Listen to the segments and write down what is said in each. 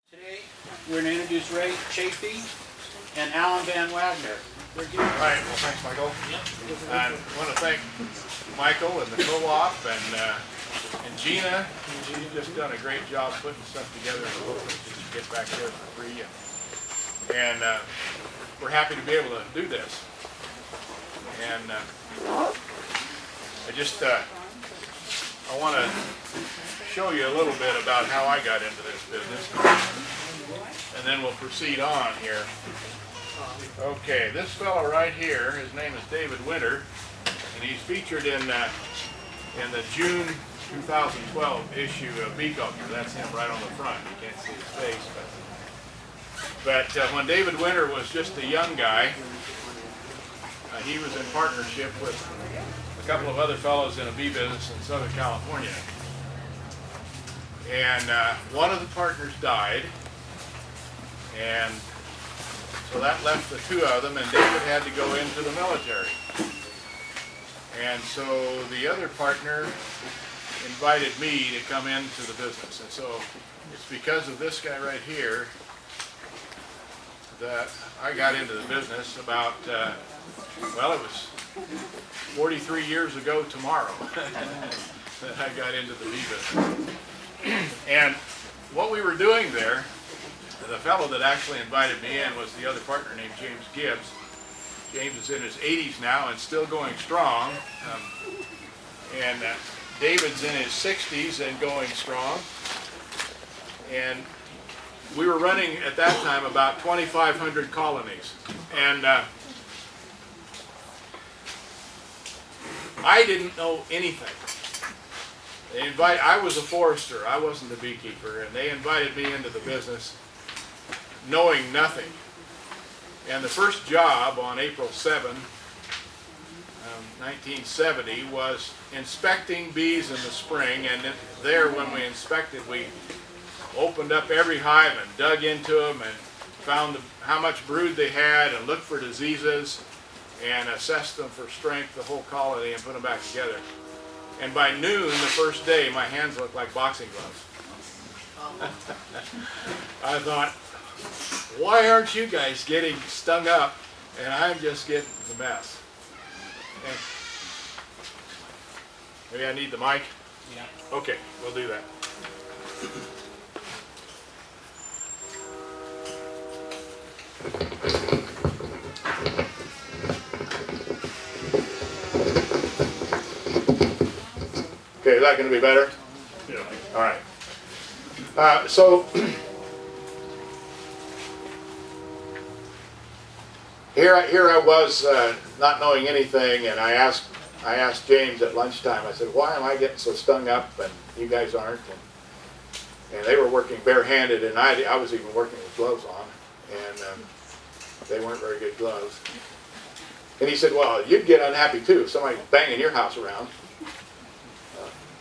Today, we're going to introduce Ray Chafee and Alan Van Wagner. They're here. All right, well, thanks, Michael. I want to thank Michael and the co-op and Gina. She's just done a great job putting stuff together in the book to get back there for free. And we're happy to be able to do this. And I want to show you a little bit about how I got into this business. And then we'll proceed on here. Okay, this fellow right here, his name is David Winter, and he's featured in the June 2012 issue of Beekeeping. That's him right on the front. You can't see his face, but when David Winter was just a young guy, he was in partnership with a couple of other fellows in a bee business in Southern California, and one of the partners died, and so that left the two of them, and David had to go into the military. And so the other partner invited me to come into the business. And so it's because of this guy right here that I got into the business about, well, it was 43 years ago tomorrow that I got into the bee business. And what we were doing there, the fellow that actually invited me in was the other partner named James Gibbs. James is in his 80s now and still going strong. And David's in his 60s and going strong. And we were running at that time about 2,500 colonies. And I didn't know anything. I was a forester, I wasn't a beekeeper, and they invited me into the business knowing nothing. And the first job on April 7, 1970 was inspecting bees in the spring, and there when we inspected, we opened up every hive and dug into them and found how much brood they had and looked for diseases and assessed them for strength, the whole colony, and put them back together. And by noon the first day, my hands looked like boxing gloves. I thought, why aren't you guys getting stung up and I'm just getting the mess? And maybe I need the mic? Yeah. Okay, we'll do that. Okay, is that going to be better? Yeah. All right. So here I was not knowing anything, and I asked James at lunchtime. I said, "Why am I getting so stung up, and you guys aren't?" And they were working barehanded, and I was even working with gloves on, and they weren't very good gloves. And he said, "Well, you'd get unhappy too if somebody's banging your house around."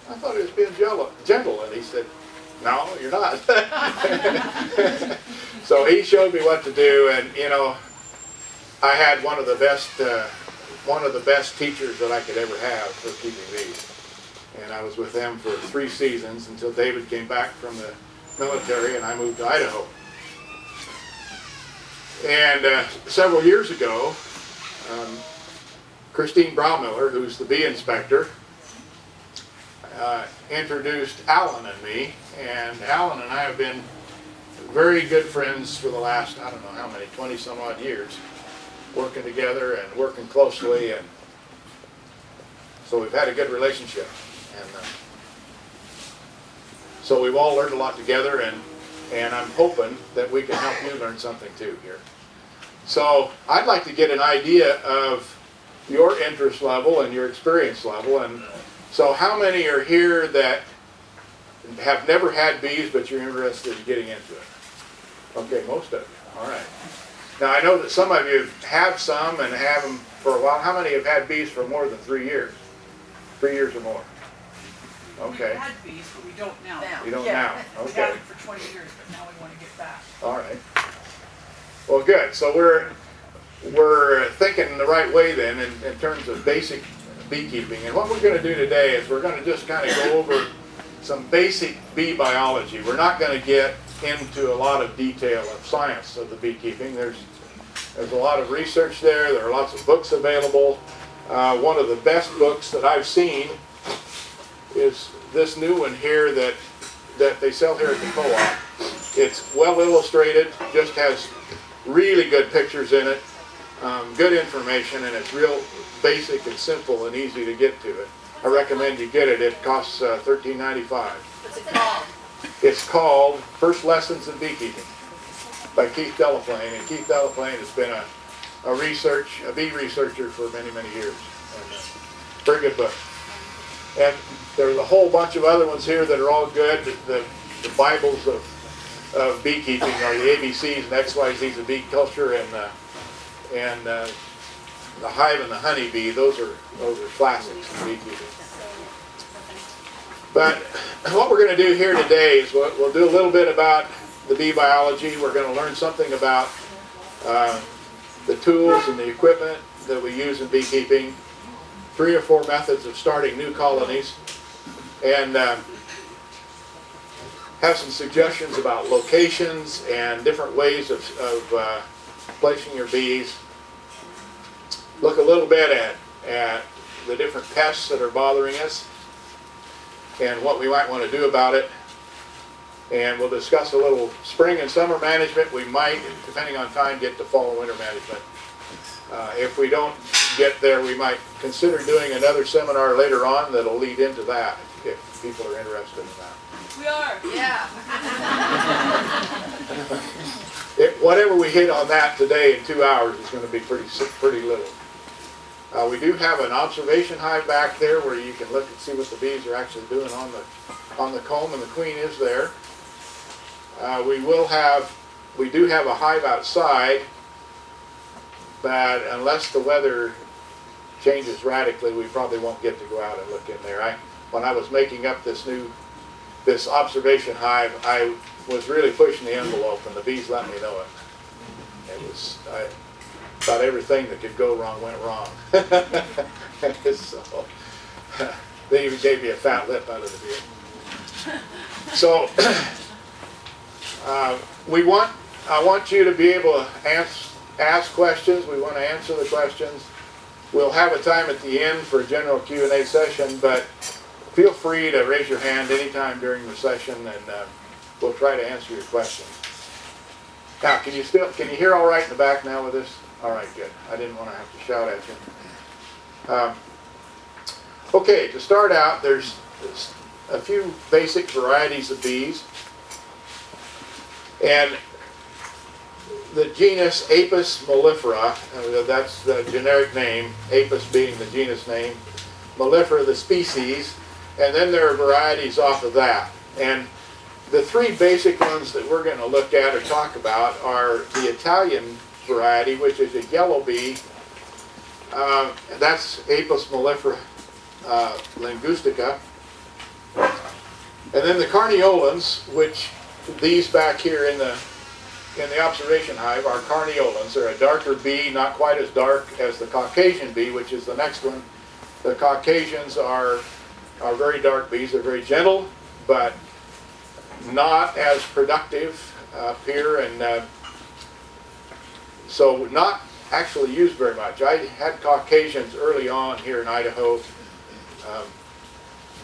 I thought he was being gentle, and he said, "No, you're not." So he showed me what to do, and you know, I had one of the best teachers that I could ever have for keeping bees, and I was with them for 3 seasons until David came back from the military, and I moved to Idaho. And several years ago, Christine Braumiller, who's the bee inspector, introduced Alan and me, and Alan and I have been very good friends for the last, I don't know how many, 20 some odd years, working together and working closely, and so we've had a good relationship, and so we've all learned a lot together, and I'm hoping that we can help you learn something too here. So I'd like to get an idea of your interest level and your experience level, and so how many are here that have never had bees but you're interested in getting into it? Okay, most of you. All right. Now I know that some of you have some and have them for a while. How many have had bees for more than 3 years? 3 years or more? Okay. We had bees, but we don't now. You don't now? We Okay. had it for 20 years, but now we want to get back. All right. Well, good. So we're thinking the right way then in terms of basic beekeeping. And what we're going to do today is we're going to just kind of go over some basic bee biology. We're not going to get into a lot of detail of science of the beekeeping. There's a lot of research there. There are lots of books available. One of the best books that I've seen is this new one here that they sell here at the co-op. It's well illustrated, just has really good pictures in it, good information, and it's real basic and simple and easy to get to it. I recommend you get it. It costs $13.95. What's it called? It's called First Lessons in Beekeeping by Keith Delaplane, and Keith Delaplane has been a bee researcher for many, many years. And, very good book. And there's a whole bunch of other ones here that are all good. The Bibles of beekeeping are the ABCs and XYZs of bee culture, and the hive and the honeybee. Those are classics in beekeeping. But what we're going to do here today is we'll do a little bit about the bee biology. We're going to learn something about the tools and the equipment that we use in beekeeping, 3 or 4 methods of starting new colonies, and have some suggestions about locations and different ways of placing your bees. Look a little bit at the different pests that are bothering us and what we might want to do about it. And we'll discuss a little spring and summer management. We might, depending on time, get to fall and winter management. If we don't get there, we might consider doing another seminar later on that'll lead into that, if people are interested in that. We are. Yeah. Whatever we hit on that today in 2 hours is going to be pretty little. We do have an observation hive back there where you can look and see what the bees are actually doing on the comb, and the queen is there. We do have a hive outside, but unless the weather changes radically, we probably won't get to go out and look in there. When I was making up this observation hive, I was really pushing the envelope, and the bees let me know it. About everything that could go wrong went wrong. So they even gave me a fat lip out of the deal. So I want you to be able to ask questions. We want to answer the questions. We'll have a time at the end for a general Q&A session, but feel free to raise your hand anytime during the session, and we'll try to answer your questions. Now, can you hear all right in the back now with this? All right, good. I didn't want to have to shout at you. Okay, to start out, there's a few basic varieties of bees. And the genus Apis mellifera, that's the generic name, Apis being the genus name, mellifera the species, and then there are varieties off of that. And the 3 basic ones that we're going to look at or talk about are the Italian variety, which is a yellow bee. That's Apis mellifera linguistica. And then the carniolans, which these back here in the observation hive are carniolans. They're a darker bee, not quite as dark as the Caucasian bee, which is the next one. The Caucasians are very dark bees. They're very gentle, but not as productive up here, and so not actually used very much. I had Caucasians early on here in Idaho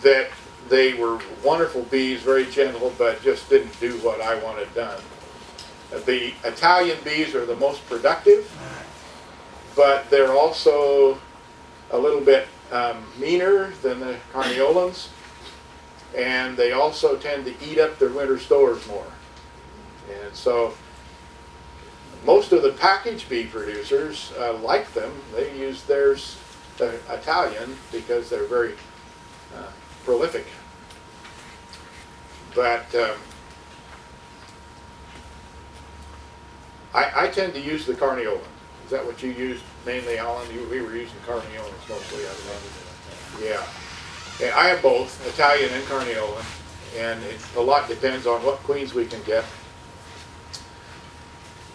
that they were wonderful bees, very gentle, but just didn't do what I wanted done. The Italian bees are the most productive, but they're also a little bit meaner than the carniolans, and they also tend to eat up their winter stores more. And so most of the package bee producers like them. They use theirs, the Italian, because they're very prolific. But I tend to use the carniolan. Is that what you used mainly, Alan? We were using carniolans mostly, I think. Yeah. And I have both, Italian and carniolan, and a lot depends on what queens we can get.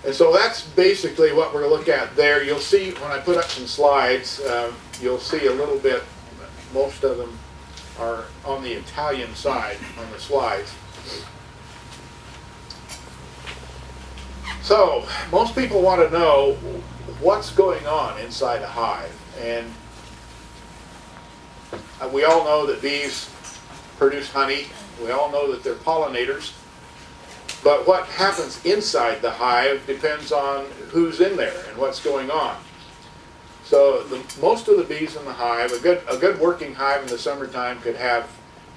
And so that's basically what we're going to look at there. You'll see when I put up some slides, you'll see a little bit, most of them are on the Italian side on the slides. So, most people want to know what's going on inside a hive. And we all know that bees produce honey. We all know that they're pollinators. But what happens inside the hive depends on who's in there and what's going on. So most of the bees in the hive, a good working hive in the summertime could have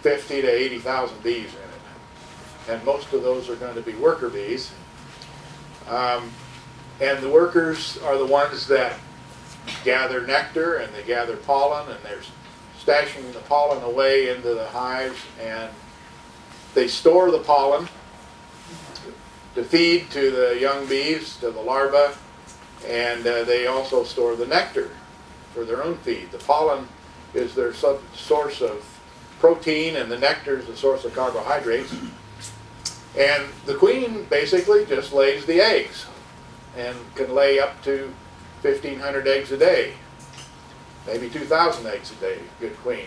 50 to 80,000 bees in it. And most of those are going to be worker bees. And the workers are the ones that gather nectar and they gather pollen, and they're stashing the pollen away into the hives, and they store the pollen to feed to the young bees, to the larvae, and they also store the nectar for their own feed. The pollen is their source of protein, and the nectar is the source of carbohydrates. And the queen basically just lays the eggs and can lay up to 1,500 eggs a day, maybe 2,000 eggs a day, good queen.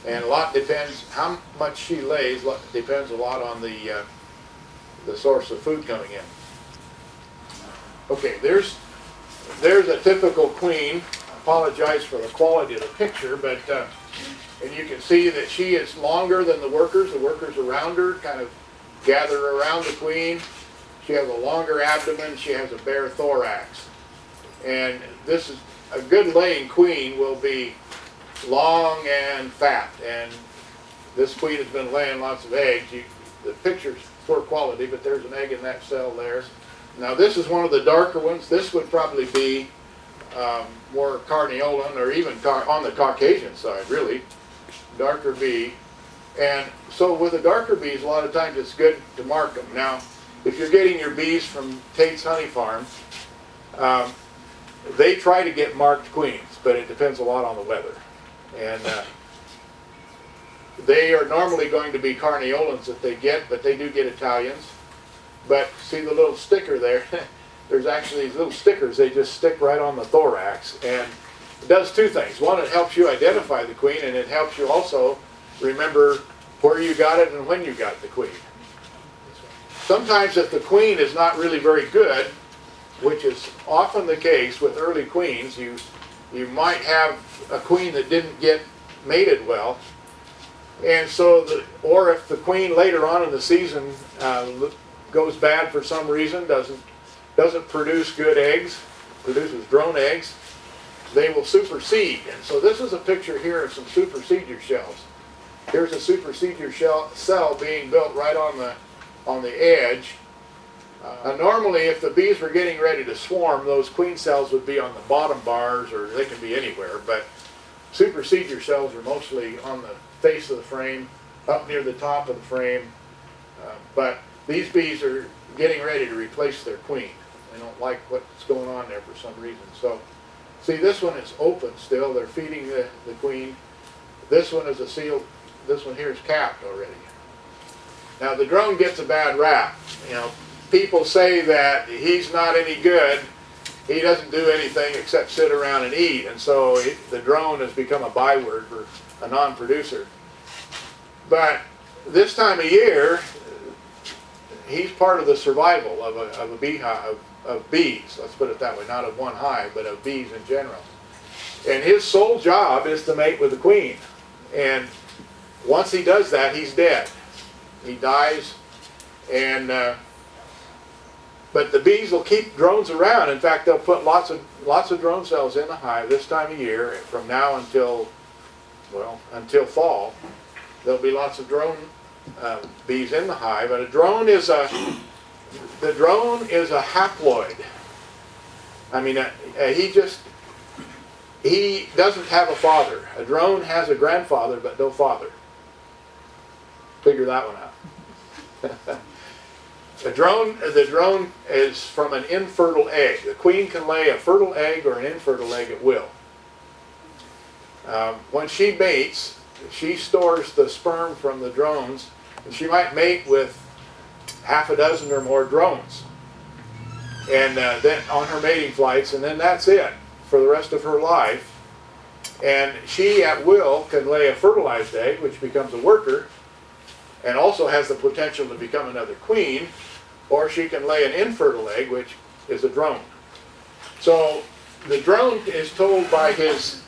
And a lot depends, how much she lays depends a lot on the source of food coming in. Okay, there's a typical queen. I apologize for the quality of the picture, but and you can see that she is longer than the workers. The workers around her kind of gather around the queen. She has a longer abdomen. She has a bare thorax. And this is a good laying queen will be long and fat. And this queen has been laying lots of eggs. The picture's poor quality, but there's an egg in that cell there. Now this is one of the darker ones. This would probably be more carniolan, or even on the Caucasian side, really. Darker bee. And so with the darker bees, a lot of times it's good to mark them. Now, if you're getting your bees from Tate's Honey Farm, they try to get marked queens, but it depends a lot on the weather. And they are normally going to be carniolans that they get, but they do get Italians. But see the little sticker there? There's actually these little stickers. They just stick right on the thorax. And it does two things. One, it helps you identify the queen, and it helps you also remember where you got it and when you got the queen. Sometimes if the queen is not really very good, which is often the case with early queens, you might have a queen that didn't get mated well. And so, or if the queen later on in the season goes bad for some reason, doesn't produce good eggs, produces drone eggs, they will supersede. And so this is a picture here of some supersedure shells. Here's a supersedure cell being built right on the edge. Normally, if the bees were getting ready to swarm, those queen cells would be on the bottom bars, or they can be anywhere. But supersedure cells are mostly on the face of the frame, up near the top of the frame. But these bees are getting ready to replace their queen. They don't like what's going on there for some reason. So, see, this one is open still. They're feeding the queen. This one is a sealed. This one here is capped already. Now, the drone gets a bad rap. You know, people say that he's not any good. He doesn't do anything except sit around and eat. And so the drone has become a byword for a non-producer. But this time of year, he's part of the survival of a beehive, of bees. Let's put it that way. Not of one hive, but of bees in general. And his sole job is to mate with the queen. And once he does that, he's dead. He dies. And but the bees will keep drones around. In fact, they'll put lots of drone cells in the hive this time of year, from now until fall. There'll be lots of drone bees in the hive. And the drone is a haploid. I mean, he doesn't have a father. A drone has a grandfather, but no father. Figure that one out. The drone is from an infertile egg. The queen can lay a fertile egg or an infertile egg at will. When she mates, she stores the sperm from the drones, and she might mate with half a dozen or more drones, and then on her mating flights, and then that's it for the rest of her life. And she at will can lay a fertilized egg, which becomes a worker, and also has the potential to become another queen, or she can lay an infertile egg, which is a drone. So the drone is told by his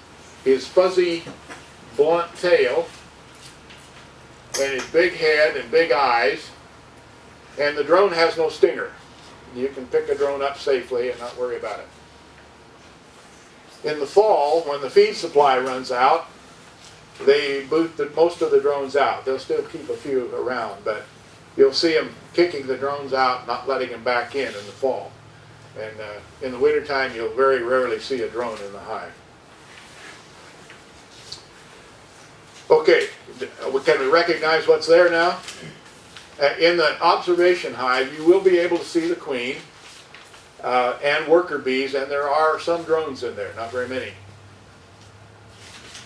fuzzy, blunt tail and his big head and big eyes, and the drone has no stinger. You can pick a drone up safely and not worry about it. In the fall, when the feed supply runs out, they boot most of the drones out. They'll still keep a few around, but you'll see them kicking the drones out, not letting them back in the fall. And in the wintertime, you'll very rarely see a drone in the hive. Okay, can we recognize what's there now? In the observation hive, you will be able to see the queen and worker bees, and there are some drones in there, not very many.